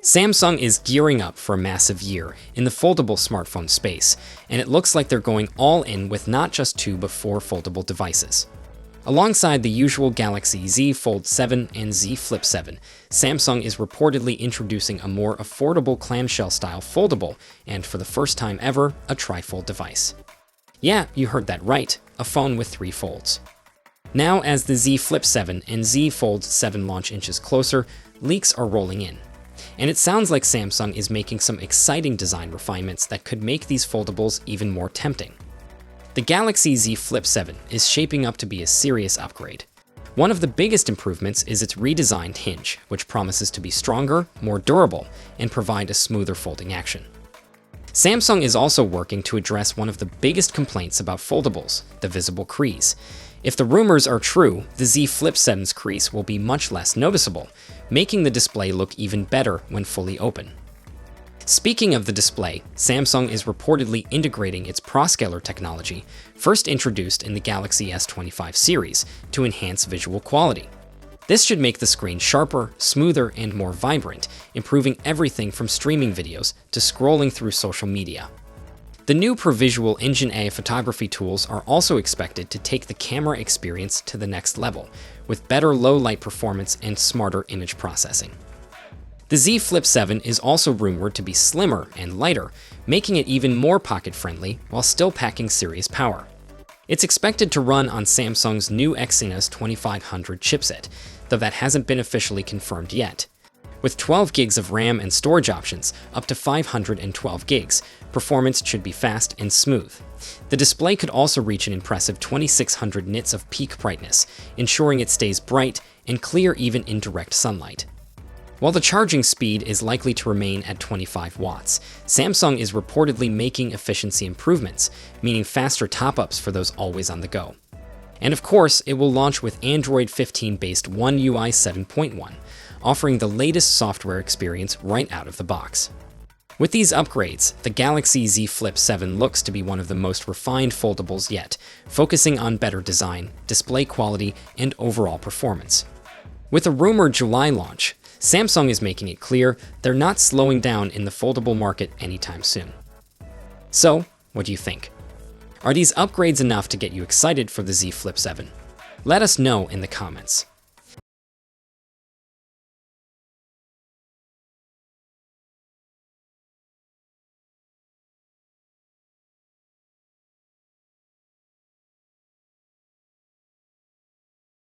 Samsung is gearing up for a massive year in the foldable smartphone space, and it looks like they're going all in with not just 2 but 4 foldable devices. Alongside the usual Galaxy Z Fold 7 and Z Flip 7, Samsung is reportedly introducing a more affordable clamshell-style foldable and, for the first time ever, a trifold device. Yeah, you heard that right, a phone with 3 folds. Now, as the Z Flip 7 and Z Fold 7 launch inches closer, leaks are rolling in. And it sounds like Samsung is making some exciting design refinements that could make these foldables even more tempting. The Galaxy Z Flip 7 is shaping up to be a serious upgrade. One of the biggest improvements is its redesigned hinge, which promises to be stronger, more durable, and provide a smoother folding action. Samsung is also working to address one of the biggest complaints about foldables, the visible crease. If the rumors are true, the Z Flip 7's crease will be much less noticeable, making the display look even better when fully open. Speaking of the display, Samsung is reportedly integrating its ProScaler technology, first introduced in the Galaxy S25 series, to enhance visual quality. This should make the screen sharper, smoother, and more vibrant, improving everything from streaming videos to scrolling through social media. The new ProVisual Engine A photography tools are also expected to take the camera experience to the next level, with better low-light performance and smarter image processing. The Z Flip 7 is also rumored to be slimmer and lighter, making it even more pocket-friendly while still packing serious power. It's expected to run on Samsung's new Exynos 2500 chipset, though that hasn't been officially confirmed yet. With 12 gigs of RAM and storage options, up to 512 gigs, performance should be fast and smooth. The display could also reach an impressive 2600 nits of peak brightness, ensuring it stays bright and clear even in direct sunlight. While the charging speed is likely to remain at 25 watts, Samsung is reportedly making efficiency improvements, meaning faster top-ups for those always on the go. And of course, it will launch with Android 15-based One UI 7.1, offering the latest software experience right out of the box. With these upgrades, the Galaxy Z Flip 7 looks to be one of the most refined foldables yet, focusing on better design, display quality, and overall performance. With a rumored July launch, Samsung is making it clear they're not slowing down in the foldable market anytime soon. So, what do you think? Are these upgrades enough to get you excited for the Z Flip 7? Let us know in the comments.